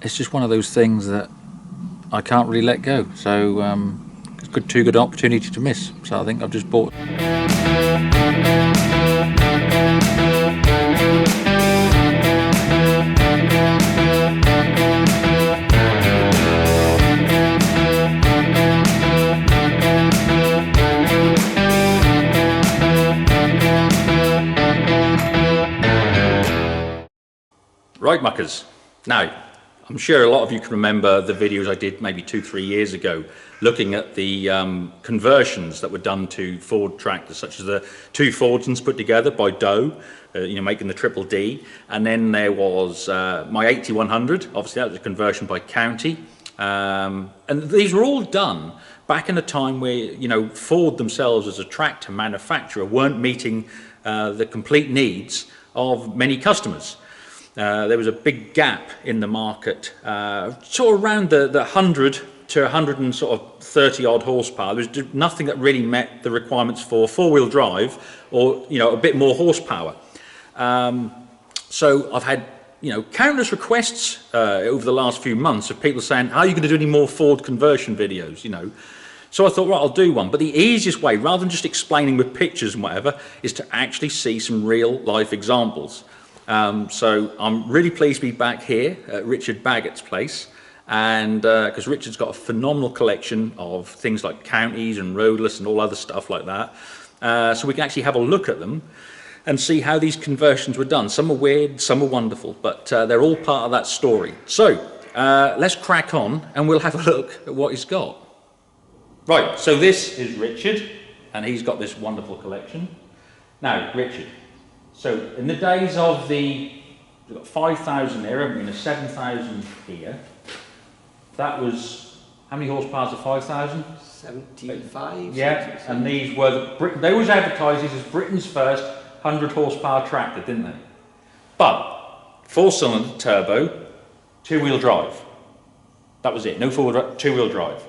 it's just one of those things that I can't really let go. So it's too good an opportunity to miss. So I think I've just bought. Right, muckers. Now, I'm sure a lot of you can remember the videos I did maybe 2-3 years ago looking at the conversions that were done to Ford tractors, such as the two Fordsons put together by Doe, making the Triple D. And then there was my 8100, obviously that was a conversion by County. And these were all done back in a time where, Ford themselves as a tractor manufacturer weren't meeting the complete needs of many customers. There was a big gap in the market, sort of around the 100 to 130 odd horsepower. There was nothing that really met the requirements for four-wheel drive or a bit more horsepower. So I've had countless requests over the last few months of people saying, "Are you going to do any more Ford conversion videos?" So I thought, right, I'll do one. But the easiest way, rather than just explaining with pictures and whatever, is to actually see some real life examples. So I'm really pleased to be back here at Richard Baggett's place, and because Richard's got a phenomenal collection of things like Counties and Roadless and all other stuff like that. So we can actually have a look at them and see how these conversions were done. Some are weird, some are wonderful, but they're all part of that story. So let's crack on and we'll have a look at what he's got. Right, so this is Richard, and he's got this wonderful collection. Now, Richard, so in the days of we've got 5,000 there, haven't we, and a 7,000 here. That was, how many horsepower is a 5,000? 75. Yeah, and these were, they always advertised these as Britain's first 100 horsepower tractor, didn't they? But, 4-cylinder turbo, 2-wheel drive. That was it, no 2-wheel drive.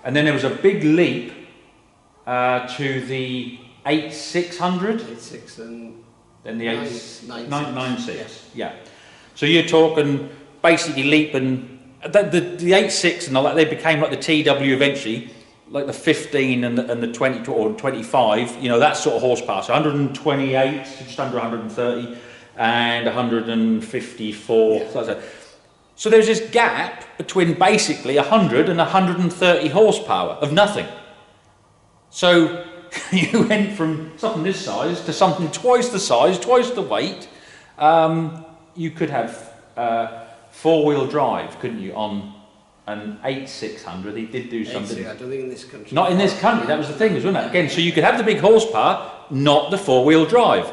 And then there was a big leap to the 8600. 86 and then the 996, yes. yeah. So you're talking basically leaping, the 86 and all that, they became like the TW eventually, like the 15 and the 20 or 25, that sort of horsepower. So 128, just under 130, and 154. Yeah. So there's this gap between basically 100 and 130 horsepower of nothing. So you went from something this size to something twice the size, twice the weight. You could have 4-wheel drive, couldn't you, on an 8600? He did do something. I don't think in this country. Not in this country, that was the thing, wasn't it? Again, so you could have the big horsepower, not the 4-wheel drive.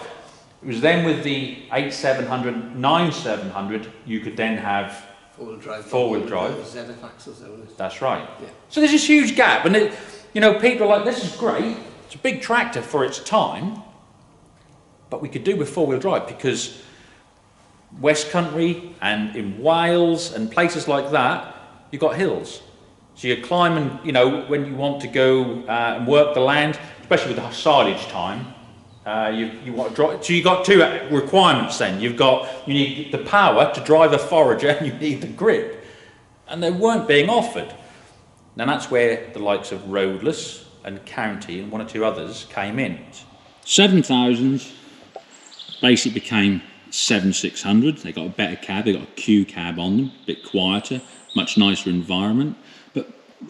It was then with the 8700, 9700, you could then have 4-wheel drive. ZF axles, isn't it? That's right. Yeah. So there's this huge gap, and people are like, this is great. It's a big tractor for its time, but we could do with 4-wheel drive because West Country and in Wales and places like that, you've got hills. So you're climbing, when you want to go and work the land, especially with the silage time, you want to drive. So you've got two requirements then. You need the power to drive a forager and you need the grip. And they weren't being offered. Now that's where the likes of Roadless and County and one or two others came in. 7,000s basically became 7,600. They got a better cab, they got a Q cab on them, a bit quieter, much nicer environment. But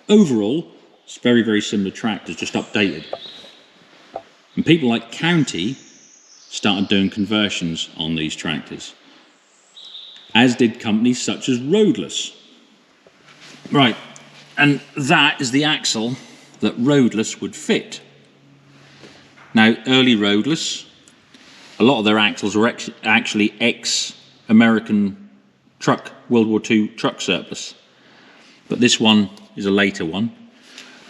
overall, it's very, very similar tractors, just updated. And people like County started doing conversions on these tractors, as did companies such as Roadless. Right, and that is the axle that Roadless would fit. Now, early Roadless, a lot of their axles were actually ex-American World War II truck surplus. But this one is a later one.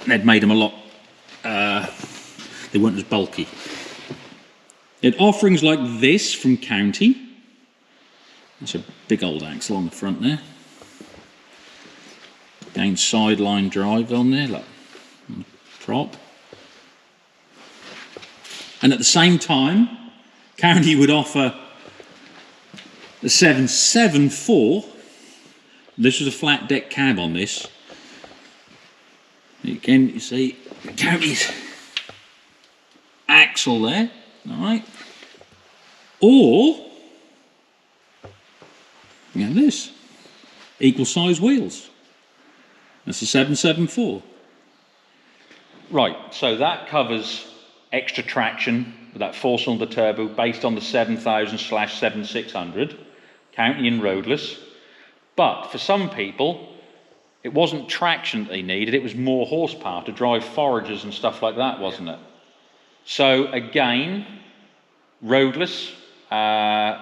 They'd made them a lot, they weren't as bulky. They had offerings like this from County. That's a big old axle on the front there. Again, sideline drive on there, like on the prop. And at the same time, County would offer the 774 This was a flat deck cab on this. Again, you see the County's axle there, all right? Or you have this, equal size wheels. That's a 774. Right, so that covers extra traction with that 4-cylinder turbo based on the 7000/7600, County and Roadless. But for some people, it wasn't traction that they needed, it was more horsepower to drive foragers and stuff like that, wasn't it? So again, Roadless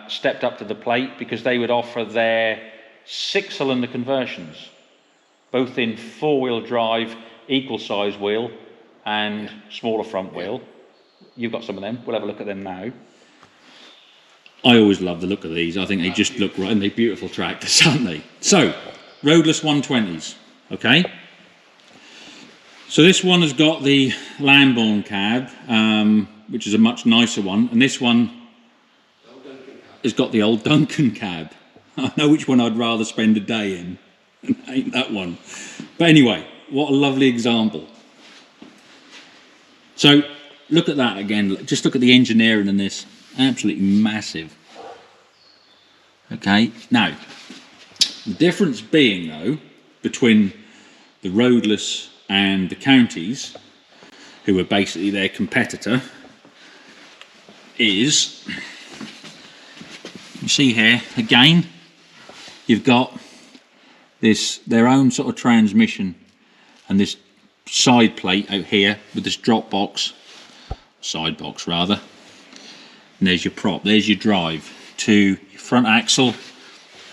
stepped up to the plate because they would offer their 6-cylinder conversions, both in 4-wheel drive, equal size wheel and smaller front wheel. You've got some of them, we'll have a look at them now. I always love the look of these. I think they just look right, and they're beautiful tractors, aren't they? So, Roadless 120s, okay? So this one has got the Lamborn cab, which is a much nicer one, and this one has got the old Duncan cab. I know which one I'd rather spend a day in. Ain't that one. But anyway, what a lovely example. So, look at that again. Just look at the engineering in this. Absolutely massive. Okay, now the difference being though between the Roadless and the Counties, who are basically their competitor, is you see here again you've got this their own sort of transmission and this side plate out here with this drop box, side box rather. And there's your prop, there's your drive to your front axle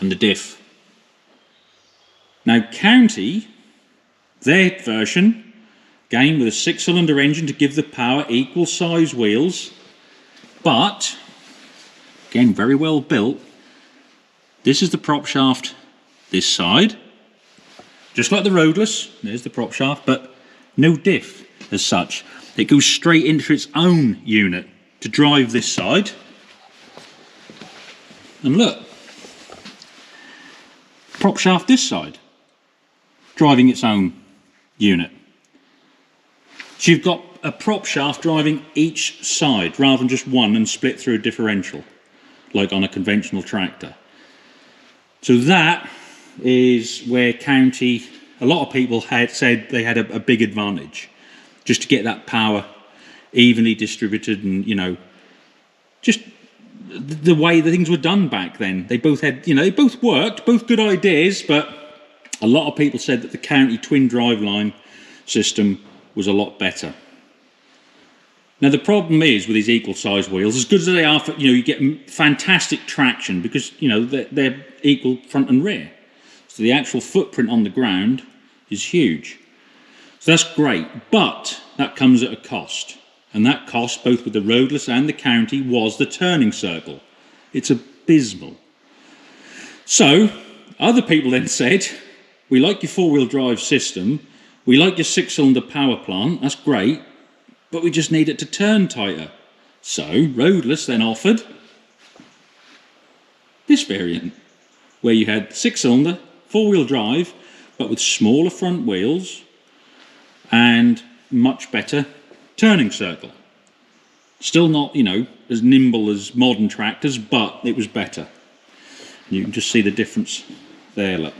and the diff. Now County, their version, again with a 6-cylinder engine to give the power, equal size wheels, but again very well built. This is the prop shaft this side, just like the Roadless, there's the prop shaft, but no diff as such. It goes straight into its own unit to drive this side. And look, prop shaft this side, driving its own unit. So you've got a prop shaft driving each side rather than just one and split through a differential, like on a conventional tractor. So that is where County, a lot of people had said they had a big advantage, just to get that power evenly distributed, and you know, just the way the things were done back then. They both had, you know, they both worked, both good ideas, but a lot of people said that the County twin driveline system was a lot better. Now the problem is with these equal size wheels, as good as they are, for, you know, you get fantastic traction because you know they're equal front and rear, so the actual footprint on the ground is huge. So that's great, but that comes at a cost. And that cost, both with the Roadless and the County, was the turning circle. It's abysmal. So, other people then said, we like your 4-wheel drive system, we like your 6-cylinder power plant, that's great, but we just need it to turn tighter. So, Roadless then offered this variant, where you had 6-cylinder, 4-wheel drive, but with smaller front wheels and much better turning circle. Still not, you know, as nimble as modern tractors, but it was better. You can just see the difference there, look.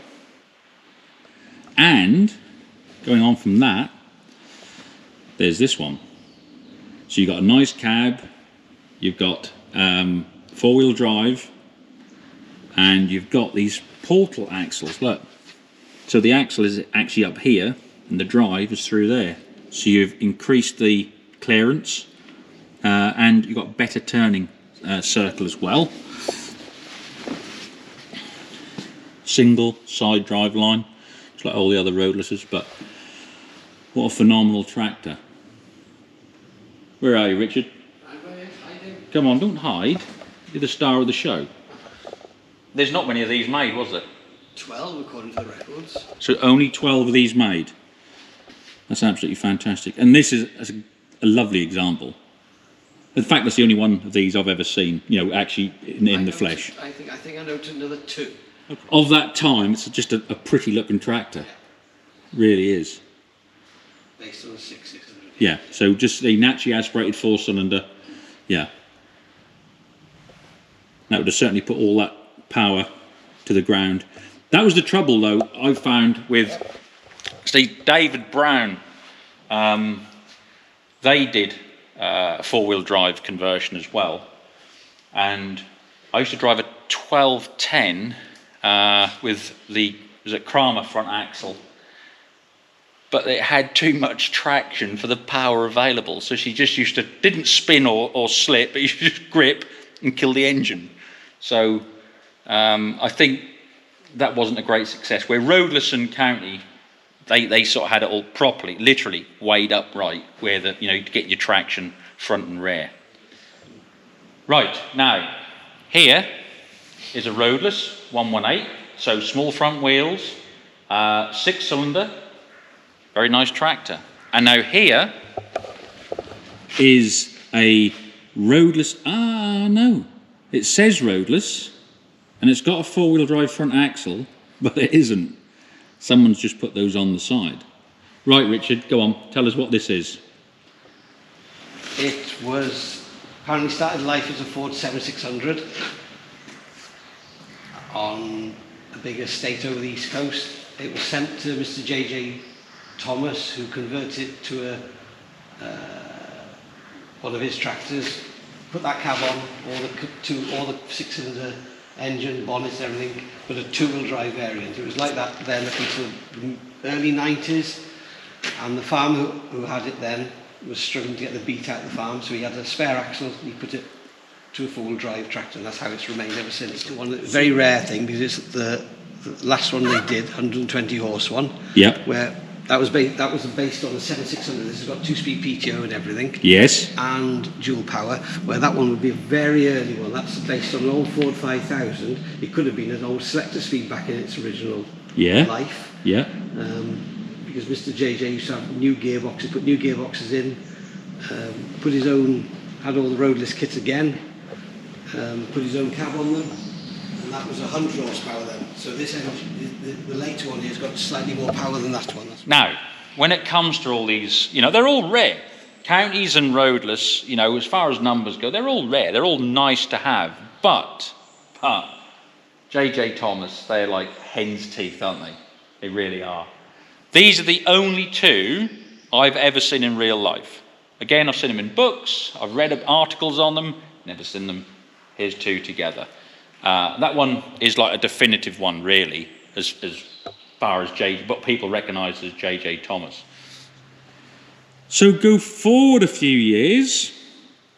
And going on from that, there's this one. So you've got a nice cab, you've got 4-wheel drive, and you've got these portal axles, look. So the axle is actually up here, and the drive is through there. So you've increased the clearance and you've got better turning circle as well. Single side drive line, just like all the other Roadlesses, but what a phenomenal tractor. Where are you, Richard? Come on, don't hide. You're the star of the show. There's not many of these made, was there? 12 according to the records. So only 12 of these made. That's absolutely fantastic. And this is a lovely example. In fact, that's the only one of these I've ever seen, you know, actually in the flesh. I think I noted another 2. of that time, it's just a pretty looking tractor. Really is. Based on a 600. Yeah, so just a naturally aspirated 4-cylinder. Yeah. That would have certainly put all that power to the ground. That was the trouble, though, I found with David Brown. They did a 4-wheel drive conversion as well. And I used to drive a 1210 with the Kramer front axle. But it had too much traction for the power available. So she just didn't spin or slip, but you should just grip and kill the engine. So I think that wasn't a great success. Where Roadless and County, they sort of had it all properly, literally weighed upright, where you get your traction front and rear. Right, now, here is a Roadless 118, so small front wheels, 6-cylinder, very nice tractor. And now here is a Roadless, no, it says Roadless, and it's got a 4-wheel drive front axle, but it isn't. Someone's just put those on the side. Right, Richard, go on, tell us what this is. It was apparently started life as a Ford 7600 on a big estate over the East Coast. It was sent to Mr. J.J. Thomas, who converted it to one of his tractors, put that cab on, all the 6-cylinder engine, bonnets, everything, but a 2-wheel drive variant. It was like that then up until the early 90s, and the farmer who had it then was struggling to get the beat out of the farm, so he had a spare axle, and he put it to a 4-wheel drive tractor, and that's how it's remained ever since. It's a very rare thing, because it's the last one they did, 120 horse one, where that was based on the 7600. This has got 2-speed PTO and everything. Yes. And dual power, where that one would be a very early one. That's based on an old Ford 5000. It could have been an old selector speed back in its original life. Yeah. Because Mr. JJ used to have new gearboxes, put new gearboxes in, had all the Roadless kits again, put his own cab on them, and that was 100 horsepower then. So this engine, the later one here has got slightly more power than that one. Now, when it comes to all these, they're all rare. Counties and Roadless, as far as numbers go, they're all rare. They're all nice to have. But J.J. Thomas, they're like hen's teeth, aren't they? They really are. These are the only two I've ever seen in real life. Again, I've seen them in books. I've read articles on them. Never seen them. Here's two together. That one is like a definitive one, really, as far as what people recognise as J.J. Thomas. So go forward a few years,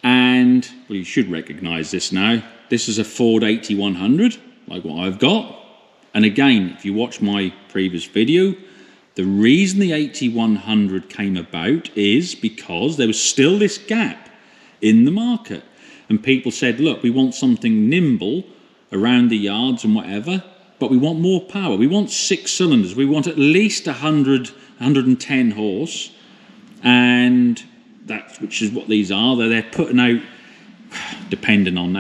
and you should recognise this now. This is a Ford 8100, like what I've got. And again, if you watch my previous video, the reason the 8100 came about is because there was still this gap in the market. And people said, look, we want something nimble around the yards and whatever, but we want more power. We want 6 cylinders. We want at least 100, 110 horse. And which is what these are. They're putting out, they're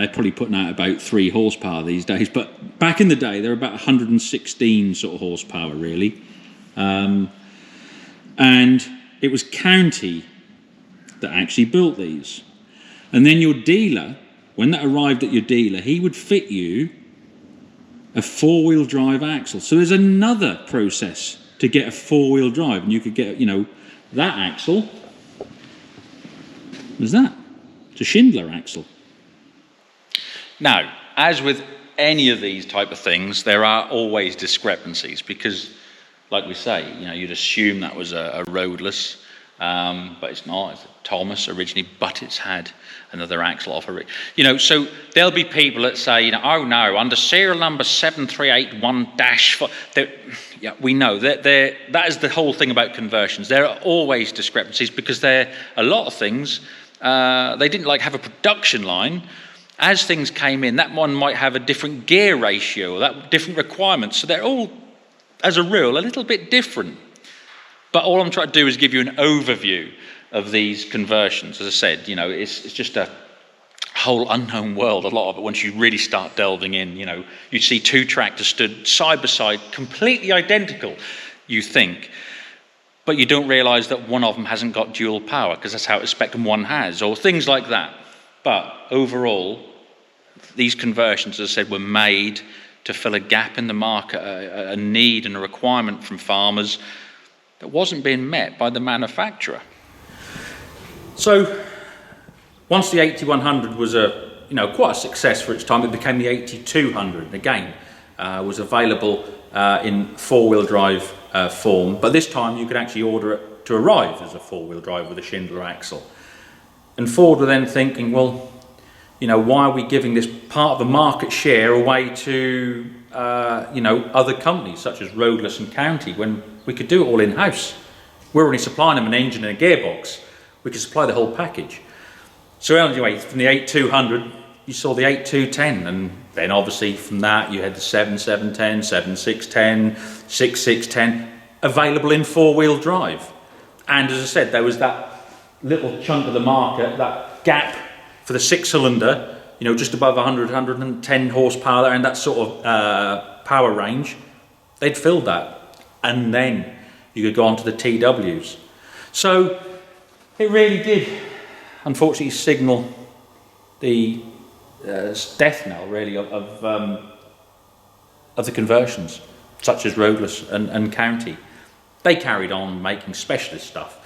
probably putting out about 3 horsepower these days. But back in the day, they're about 116 sort of horsepower, really. And it was County that actually built these. And then your dealer, when that arrived at your dealer, he would fit you a 4-wheel drive axle. So there's another process to get a 4-wheel drive, and you could get, that axle. There's that. It's a Schindler axle. Now, as with any of these type of things, there are always discrepancies because, like we say, you'd assume that was a Roadless, but it's not. It's a Thomas originally, but it's had another axle off it. So there'll be people that say, oh no, under serial number 7381-4. Yeah, we know that that is the whole thing about conversions. There are always discrepancies because a lot of things, they didn't have a production line. As things came in, that one might have a different gear ratio, that different requirements. So they're all, as a rule, a little bit different. But all I'm trying to do is give you an overview of these conversions. As I said, it's just a whole unknown world, a lot of it, once you really start delving in. You know, you'd see two tractors stood side by side, completely identical, you think, but you don't realise that one of them hasn't got dual power, because that's how it's spec'd and one has, or things like that. But overall, these conversions, as I said, were made to fill a gap in the market, a need and a requirement from farmers that wasn't being met by the manufacturer. So once the 8100 was quite a success for its time, it became the 8200. Again, was available in four-wheel drive form, but this time you could actually order it to arrive as a four-wheel drive with a Schindler axle. And Ford were then thinking, well, why are we giving this part of the market share away to other companies such as Roadless and County, when we could do it all in-house? We're only supplying them an engine and a gearbox. We could supply the whole package. So anyway, from the 8200, you saw the 8210, and then obviously from that you had the 7710, 7610, 6610, available in four-wheel drive. And as I said, there was that little chunk of the market, that gap for the six-cylinder, just above 100, 110 horsepower and that sort of power range. They'd filled that, and then you could go on to the TWs. So it really did, unfortunately, signal the death knell, really, of the conversions, such as Roadless and County. They carried on making specialist stuff,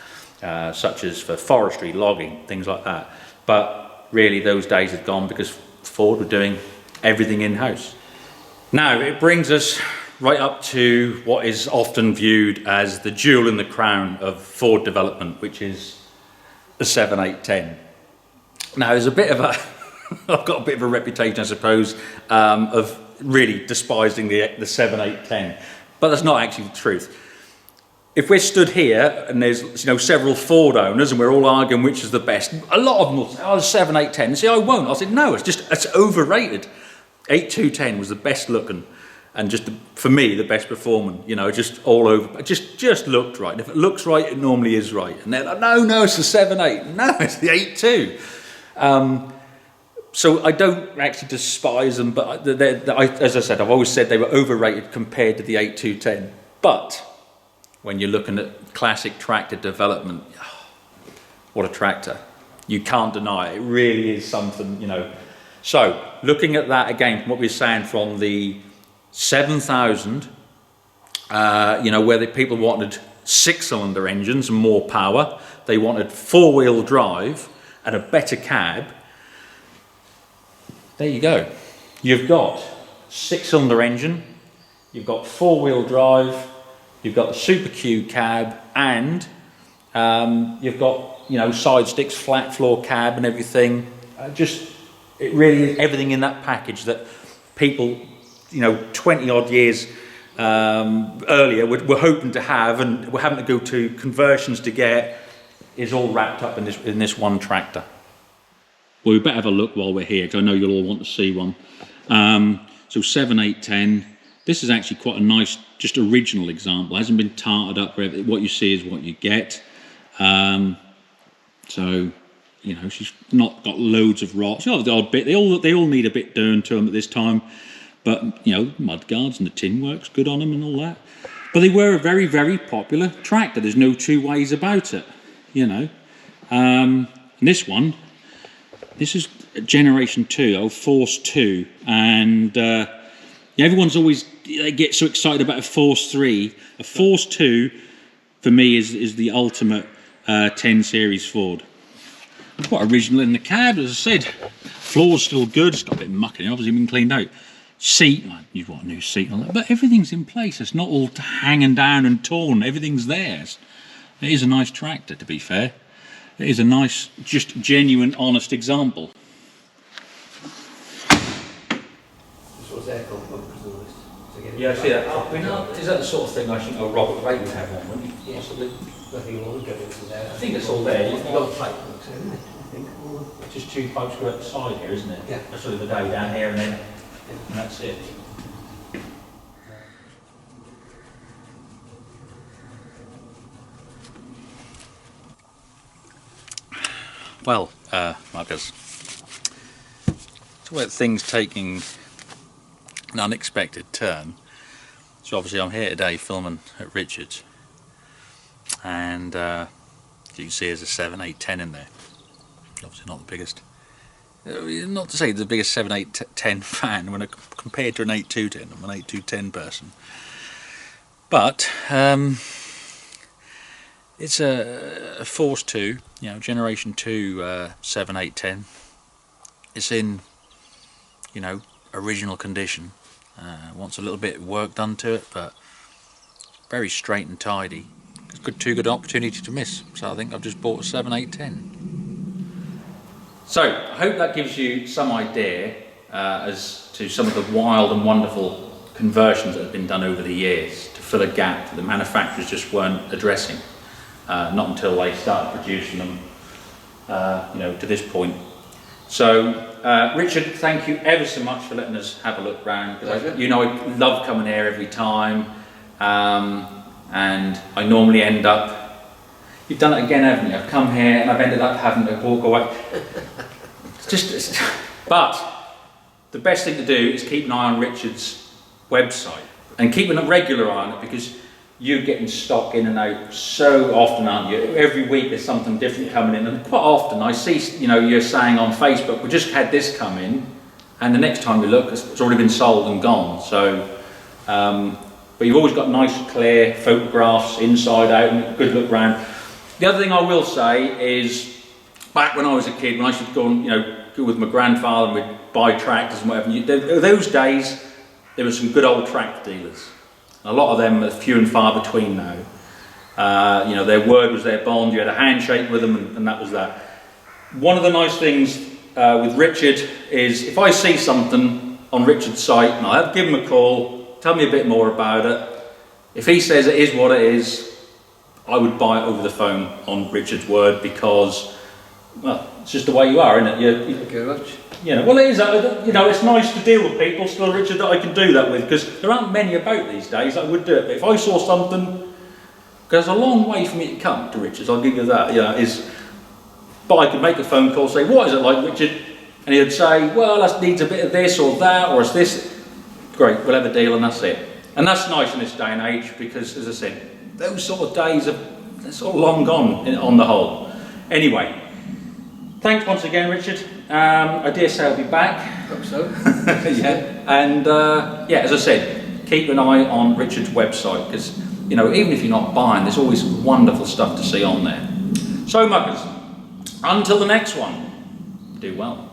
such as for forestry, logging, things like that. But really, those days had gone because Ford were doing everything in-house. Now, it brings us right up to what is often viewed as the jewel in the crown of Ford development, which is the 7810. Now, there's a bit of a, I've got a bit of a reputation, I suppose, of really despising the 7810, but that's not actually the truth. If we're stood here and there's several Ford owners and we're all arguing which is the best, a lot of them will say, oh, the 7810. And say, I won't. I'll say, no, it's overrated. 8210 was the best looking and just, for me, the best performing, just all over. It just looked right. And if it looks right, it normally is right. And they're like, no, it's the 78. No, it's the 82. So I don't actually despise them, but as I said, I've always said they were overrated compared to the 8210. But when you're looking at classic tractor development, what a tractor. You can't deny it. It really is something, So, looking at that again, from what we were saying from the 7000, where the people wanted six-cylinder engines and more power, they wanted four-wheel drive and a better cab. There you go. You've got six-cylinder engine, you've got four-wheel drive, you've got the Super Q cab, and you've got side sticks, flat floor cab, and everything. It really is everything in that package that people 20 odd years earlier were hoping to have, and were having to go to conversions to get, is all wrapped up in this one tractor. Well, we better have a look while we're here, because I know you'll all want to see one. So 7810. This is actually quite a nice, just original example. It hasn't been tarted up. What you see is what you get. So, she's not got loads of rot. She'll have the odd bit. They all need a bit done to them at this time. But, mud guards and the tin works good on them and all that. But they were a very, very popular tractor. There's no two ways about it, And this one, this is generation 2, Force 2. And everyone's always, they get so excited about a Force 3. A Force 2, for me, is the ultimate 10 Series Ford. Quite original in the cab, as I said. Floor's still good, it's got a bit of muck in it, obviously been cleaned out. Seat, you've got a new seat and all that, but everything's in place. It's not all hanging down and torn, everything's there. It is a nice tractor, to be fair. It is a nice, just genuine, honest example. Yeah, I see that. Is that the sort of thing I think Robert Ray would have on, wouldn't he? Possibly. I think all the into there. I think it's all there. You've got pipe hooks, isn't it? I think. Just two pipes go up the side here, isn't it? Yeah. That's sort of the day down here and then, and that's it. Well, Marcus, So where things taking an unexpected turn. So obviously I'm here today filming at Richard's, and as you can see there's a 7, 8, 10 in there. Obviously not the biggest, not to say the biggest 7, 8, 10 fan when compared to an 8, 2, 10. I'm an 8, 2, 10 person. But it's a Force 2, you know, Generation 2 7, 8, 10. It's in, you know, original condition. Wants a little bit of work done to it, but very straight and tidy. It's too good an opportunity to miss. So I think I've just bought a 7, 8, 10. So I hope that gives you some idea as to some of the wild and wonderful conversions that have been done over the years to fill a gap that the manufacturers just weren't addressing. Not until they started producing them, you know, to this point. So Richard, thank you ever so much for letting us have a look round. You know, I love coming here every time, and I normally end up. You've done it again, haven't you? I've come here and I've ended up having to walk away. But the best thing to do is keep an eye on Richard's website and keeping a regular eye on it, because you're getting stock in and out so often, aren't you? Every week there's something different coming in, and quite often I see, you know, you're saying on Facebook, we just had this come in, and the next time we look, it's already been sold and gone. So, but you've always got nice, clear photographs inside out and a good look round. The other thing I will say is, back when I was a kid, when I used to go and, you know, go with my grandfather and we'd buy tractors and whatever, those days there were some good old tractor dealers. A lot of them are few and far between now. You know, their word was their bond. You had a handshake with them, and that was that. One of the nice things with Richard is, if I see something on Richard's site, and I'll give him a call, tell me a bit more about it. If he says it is what it is, I would buy it over the phone on Richard's word, because, well, it's just the way you are, isn't it? Thank you very much. You know, well, it is. You know, it's nice to deal with people still, Richard, that I can do that with, because there aren't many about these days that would do it. But if I saw something, because there's a long way for me to come to Richard's, I'll give you that. Yeah, but I could make a phone call, say, what is it like, Richard? And he'd say, well, that needs a bit of this or that, or it's this. Great, we'll have a deal, and that's it. And that's nice in this day and age, because, as I said, those sort of days are sort of long gone on the whole. Anyway, thanks once again, Richard. I dare say I'll be back. Hope so. Yeah, and yeah, as I said, keep an eye on Richard's website, because, you know, even if you're not buying, there's always wonderful stuff to see on there. So, muckers, until the next one, do well.